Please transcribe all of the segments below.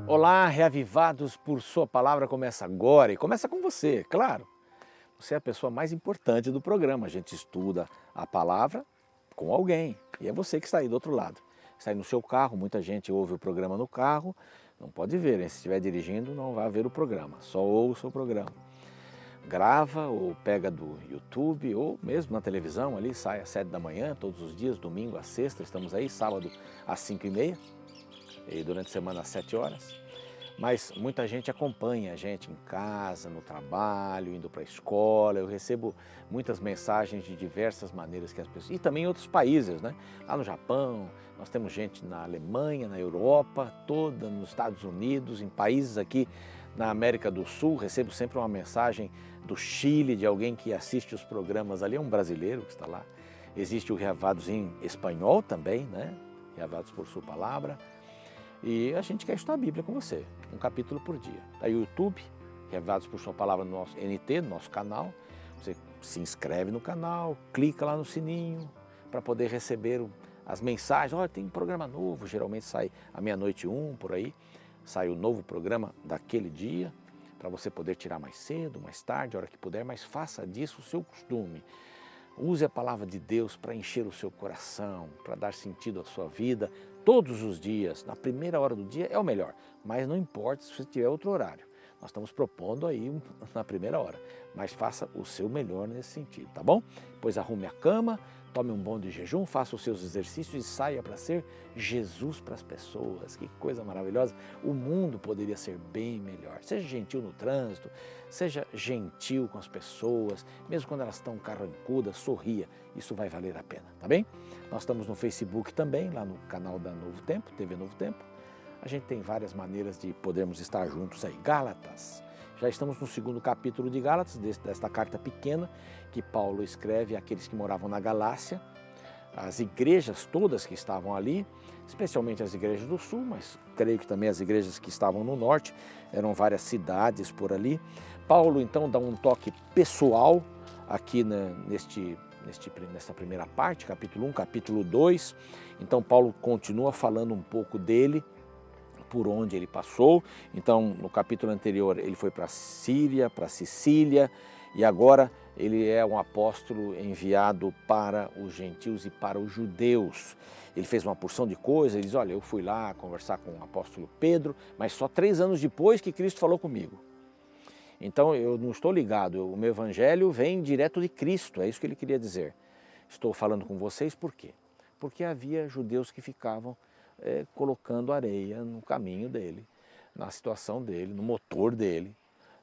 Olá, reavivados por sua palavra começa agora e começa com você, claro. Você é a pessoa mais importante do programa. A gente estuda a palavra com alguém e é você que está aí do outro lado. Está aí no seu carro, muita gente ouve o programa no carro, não pode ver, hein? Se estiver dirigindo não vai ver o programa, só ouça o programa. Grava ou pega do YouTube ou mesmo na televisão ali, sai às 7 da manhã, todos os dias, domingo a sexta, estamos aí, sábado às 5h30 e durante a semana às 7 horas. Mas muita gente acompanha a gente em casa, no trabalho, indo para a escola. Eu recebo muitas mensagens de diversas maneiras que as pessoas... E também em outros países, né? Lá no Japão, nós temos gente na Alemanha, na Europa, toda, nos Estados Unidos, em países aqui na América do Sul. Recebo sempre uma mensagem do Chile, de alguém que assiste os programas ali, é um brasileiro que está lá. Existe o Reavados em espanhol também, né? Reavados por sua palavra. E a gente quer estudar a Bíblia com você, um capítulo por dia. Aí o YouTube, Reavivados por sua palavra no nosso NT, no nosso canal. Você se inscreve no canal, clica lá no sininho para poder receber as mensagens. Olha, tem um programa novo, geralmente sai à meia-noite por aí. Sai o novo programa daquele dia, para você poder tirar mais cedo, mais tarde, a hora que puder, mas faça disso o seu costume. Use a palavra de Deus para encher o seu coração, para dar sentido à sua vida, todos os dias, na primeira hora do dia é o melhor, mas não importa se você tiver outro horário. Nós estamos propondo aí na primeira hora, mas faça o seu melhor nesse sentido, tá bom? Pois arrume a cama, tome um bom de jejum, faça os seus exercícios e saia para ser Jesus para as pessoas. Que coisa maravilhosa! O mundo poderia ser bem melhor. Seja gentil no trânsito, seja gentil com as pessoas, mesmo quando elas estão carrancudas, sorria, isso vai valer a pena, tá bem? Nós estamos no Facebook também, lá no canal da Novo Tempo, TV Novo Tempo. A gente tem várias maneiras de podermos estar juntos aí. Gálatas. Já estamos no segundo capítulo de Gálatas, desta carta pequena que Paulo escreve àqueles que moravam na Galácia, as igrejas todas que estavam ali, especialmente as igrejas do sul, mas creio que também as igrejas que estavam no norte, eram várias cidades por ali. Paulo então dá um toque pessoal aqui nesta primeira parte, capítulo 1, capítulo 2. Então Paulo continua falando um pouco dele, por onde ele passou. Então, no capítulo anterior, ele foi para a Síria, para a Sicília, e agora ele é um apóstolo enviado para os gentios e para os judeus. Ele fez uma porção de coisas, ele diz, olha, eu fui lá conversar com o apóstolo Pedro, mas só 3 anos depois que Cristo falou comigo. Então, eu não estou ligado, o meu evangelho vem direto de Cristo, é isso que ele queria dizer. Estou falando com vocês por quê? Porque havia judeus que ficavam colocando areia no caminho dele, na situação dele, no motor dele,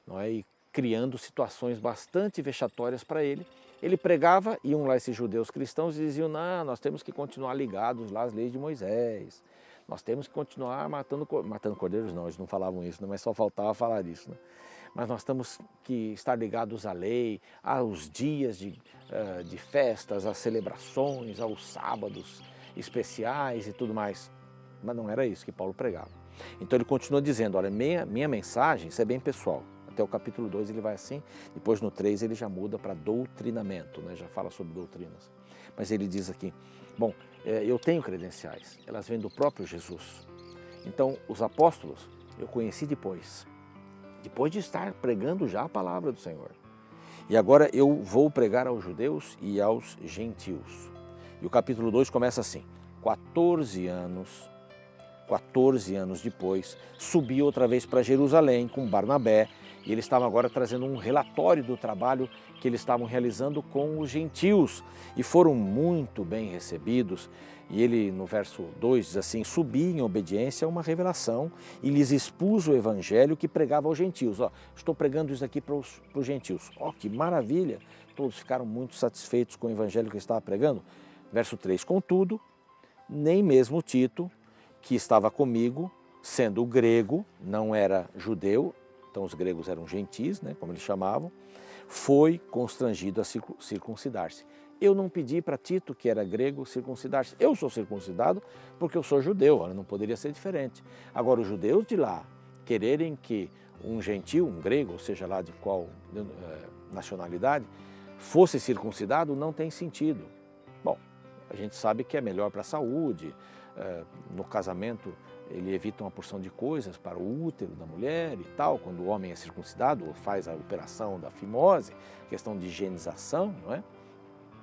não é? E criando situações bastante vexatórias para ele. Ele pregava, iam lá esses judeus cristãos e diziam, não, nós temos que continuar ligados lá às leis de Moisés, nós temos que continuar matando cordeiros, não, eles não falavam isso, mas só faltava falar isso, né? Mas nós temos que estar ligados à lei, aos dias de festas, às celebrações, aos sábados especiais e tudo mais. Mas não era isso que Paulo pregava. Então ele continua dizendo, olha, minha mensagem, isso é bem pessoal. Até o capítulo 2 ele vai assim, depois no 3 ele já muda para doutrinamento, né? Já fala sobre doutrinas. Mas ele diz aqui, bom, eu tenho credenciais, elas vêm do próprio Jesus. Então os apóstolos eu conheci depois de estar pregando já a palavra do Senhor. E agora eu vou pregar aos judeus e aos gentios. E o capítulo 2 começa assim, 14 anos depois, subi outra vez para Jerusalém com Barnabé, e eles estavam agora trazendo um relatório do trabalho que eles estavam realizando com os gentios, e foram muito bem recebidos. E ele, no verso 2, diz assim, subi em obediência a uma revelação e lhes expus o evangelho que pregava aos gentios. Ó, estou pregando isso aqui para os gentios. Ó, que maravilha! Todos ficaram muito satisfeitos com o evangelho que ele estava pregando. Verso 3, contudo, nem mesmo Tito, que estava comigo, sendo grego, não era judeu, então os gregos eram gentis, né, como eles chamavam, foi constrangido a circuncidar-se. Eu não pedi para Tito, que era grego, circuncidar-se. Eu sou circuncidado porque eu sou judeu, não poderia ser diferente. Agora, os judeus de lá quererem que um gentil, um grego, ou seja lá de qual nacionalidade, fosse circuncidado, não tem sentido. Bom, a gente sabe que é melhor para a saúde, no casamento ele evita uma porção de coisas para o útero da mulher e tal, quando o homem é circuncidado ou faz a operação da fimose, questão de higienização, não é?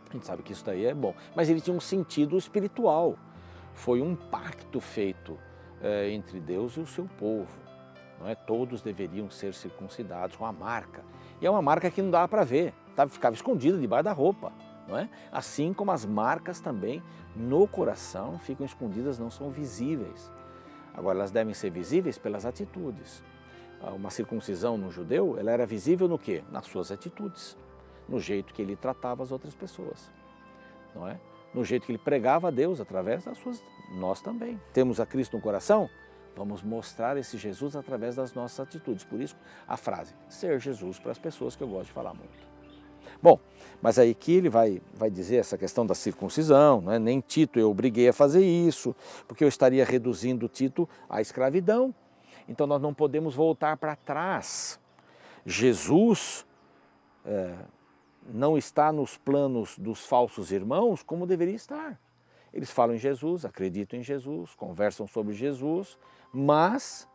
A gente sabe que isso daí é bom, mas ele tinha um sentido espiritual. Foi um pacto feito entre Deus e o seu povo. Não é? Todos deveriam ser circuncidados com a marca. E é uma marca que não dava para ver, ficava escondida debaixo da roupa. Não é? Assim como as marcas também no coração ficam escondidas, não são visíveis. Agora, elas devem ser visíveis pelas atitudes. Uma circuncisão no judeu, ela era visível no quê? Nas suas atitudes, no jeito que ele tratava as outras pessoas, não é? No jeito que ele pregava a Deus através das suas... Nós também. Temos a Cristo no coração? Vamos mostrar esse Jesus através das nossas atitudes. Por isso, a frase, ser Jesus para as pessoas, que eu gosto de falar muito. Bom, mas aí que ele vai dizer essa questão da circuncisão, não é? Nem Tito eu obriguei a fazer isso, porque eu estaria reduzindo Tito à escravidão. Então nós não podemos voltar para trás. Jesus não está nos planos dos falsos irmãos como deveria estar. Eles falam em Jesus, acreditam em Jesus, conversam sobre Jesus, mas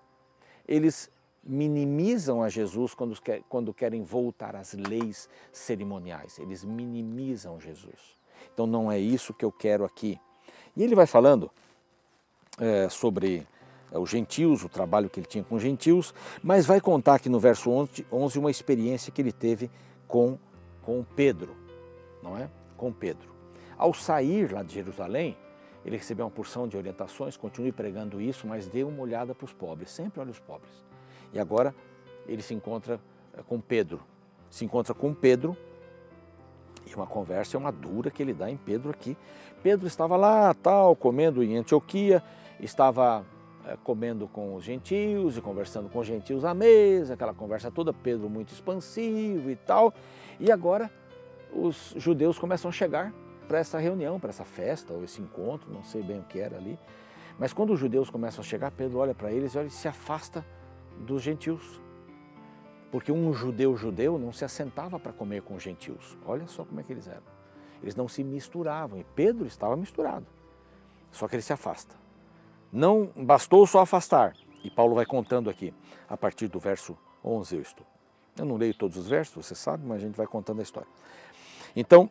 eles minimizam a Jesus quando querem voltar às leis cerimoniais. Eles minimizam Jesus. Então não é isso que eu quero aqui. E ele vai falando sobre os gentios, o trabalho que ele tinha com os gentios, mas vai contar aqui no verso 11 uma experiência que ele teve com Pedro, não é? Com Pedro. Ao sair lá de Jerusalém, ele recebeu uma porção de orientações, continue pregando isso, mas dê uma olhada para os pobres, sempre olha os pobres. E agora ele se encontra com Pedro. Se encontra com Pedro e uma conversa, uma dura que ele dá em Pedro aqui. Pedro estava lá, tal, comendo em Antioquia, estava comendo com os gentios e conversando com os gentios à mesa, aquela conversa toda, Pedro muito expansivo e tal. E agora os judeus começam a chegar para essa reunião, para essa festa ou esse encontro, não sei bem o que era ali. Mas quando os judeus começam a chegar, Pedro olha para eles e se afasta dos gentios. Porque um judeu não se assentava para comer com os gentios. Olha só como é que eles eram. Eles não se misturavam e Pedro estava misturado. Só que ele se afasta. Não bastou só afastar. E Paulo vai contando aqui, a partir do verso 11 eu não leio todos os versos, você sabe, mas a gente vai contando a história. Então,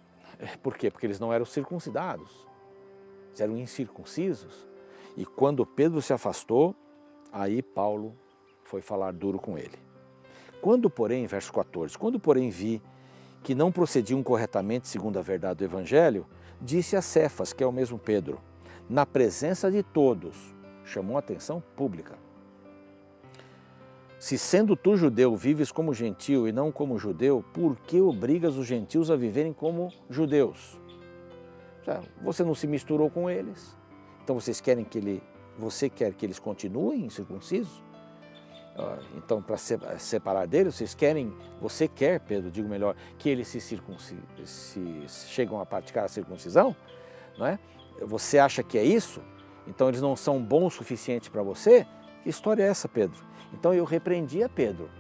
por quê? Porque eles não eram circuncidados, eles eram incircuncisos. E quando Pedro se afastou, aí Paulo foi falar duro com ele. Quando, porém, verso 14, quando, porém, vi que não procediam corretamente segundo a verdade do Evangelho, disse a Cefas, que é o mesmo Pedro, na presença de todos, chamou a atenção pública. Se sendo tu judeu, vives como gentio e não como judeu, por que obrigas os gentios a viverem como judeus? Você não se misturou com eles, então você quer que eles continuem incircuncisos? Então, para separar deles, você quer, Pedro, digo melhor, que eles se chegam a praticar a circuncisão? Não é? Você acha que é isso? Então eles não são bons o suficiente para você? Que história é essa, Pedro? Então eu repreendi a Pedro.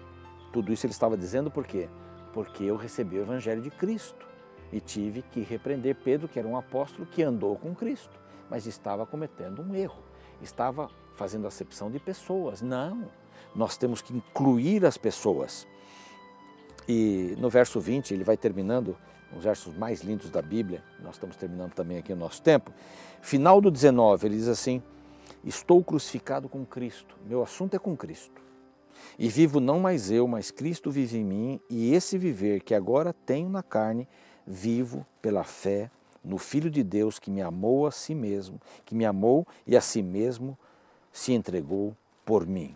Tudo isso ele estava dizendo por quê? Porque eu recebi o Evangelho de Cristo e tive que repreender Pedro, que era um apóstolo que andou com Cristo, mas estava cometendo um erro, estava fazendo acepção de pessoas. Não, nós temos que incluir as pessoas. E no verso 20 ele vai terminando, os versos mais lindos da Bíblia, nós estamos terminando também aqui o nosso tempo. Final do 19, ele diz assim, estou crucificado com Cristo, meu assunto é com Cristo. E vivo não mais eu, mas Cristo vive em mim, e esse viver que agora tenho na carne, vivo pela fé no Filho de Deus que me amou a si mesmo, que me amou e a si mesmo se entregou por mim.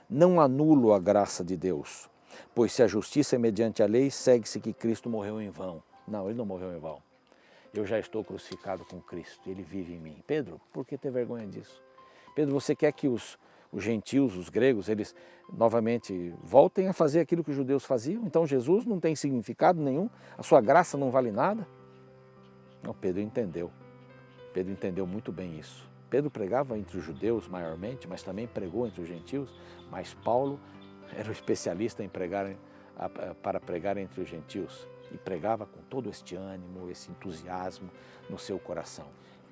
Não anulo a graça de Deus, pois se a justiça é mediante a lei, segue-se que Cristo morreu em vão. Não, ele não morreu em vão. Eu já estou crucificado com Cristo, ele vive em mim. Pedro, por que ter vergonha disso? Pedro, você quer que os gentios, os gregos, eles novamente voltem a fazer aquilo que os judeus faziam? Então Jesus não tem significado nenhum? A sua graça não vale nada? Não, Pedro entendeu. Pedro entendeu muito bem isso. Pedro pregava entre os judeus maiormente, mas também pregou entre os gentios, mas Paulo era o especialista em para pregar entre os gentios e pregava com todo este ânimo, esse entusiasmo no seu coração.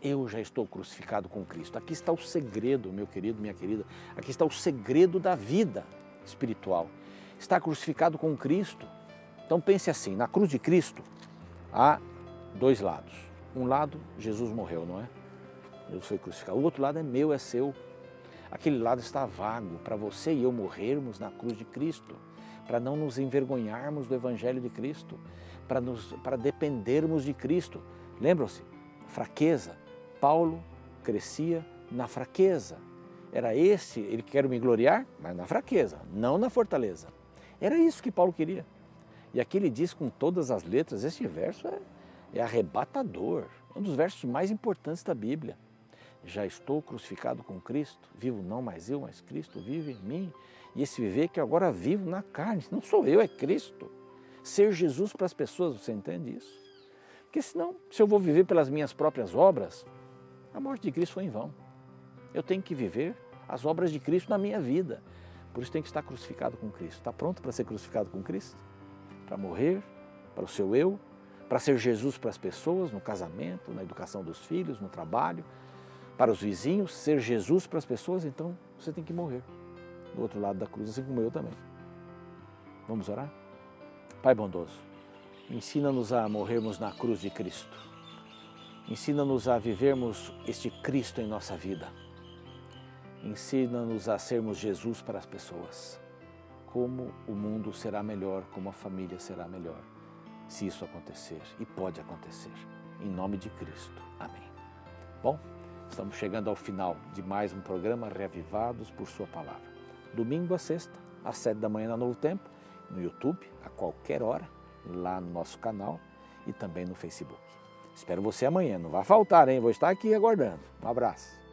Eu já estou crucificado com Cristo. Aqui está o segredo, meu querido, minha querida. Aqui está o segredo da vida espiritual. Está crucificado com Cristo. Então pense assim, na cruz de Cristo há dois lados. Um lado, Jesus morreu, não é? Jesus foi crucificado. O outro lado é meu, é seu. Aquele lado está vago para você e eu morrermos na cruz de Cristo, para não nos envergonharmos do Evangelho de Cristo, para dependermos de Cristo. Lembram-se? Fraqueza. Paulo crescia na fraqueza. Era esse, ele quer me gloriar, mas na fraqueza, não na fortaleza. Era isso que Paulo queria. E aqui ele diz com todas as letras, este verso é arrebatador, é um dos versos mais importantes da Bíblia. Já estou crucificado com Cristo, vivo não mais eu, mas Cristo vive em mim. E esse viver que eu agora vivo na carne, não sou eu, é Cristo. Ser Jesus para as pessoas, você entende isso? Porque senão, se eu vou viver pelas minhas próprias obras, a morte de Cristo foi em vão. Eu tenho que viver as obras de Cristo na minha vida. Por isso tem que estar crucificado com Cristo. Está pronto para ser crucificado com Cristo? Para morrer, para o seu eu, para ser Jesus para as pessoas, no casamento, na educação dos filhos, no trabalho, para os vizinhos, ser Jesus para as pessoas, então você tem que morrer do outro lado da cruz, assim como eu também. Vamos orar? Pai bondoso, ensina-nos a morrermos na cruz de Cristo. Ensina-nos a vivermos este Cristo em nossa vida. Ensina-nos a sermos Jesus para as pessoas. Como o mundo será melhor, como a família será melhor, se isso acontecer, e pode acontecer. Em nome de Cristo. Amém. Bom, estamos chegando ao final de mais um programa Reavivados por Sua Palavra. Domingo a sexta, às 7 da manhã na Novo Tempo, no YouTube, a qualquer hora, lá no nosso canal e também no Facebook. Espero você amanhã, não vai faltar, hein? Vou estar aqui aguardando. Um abraço.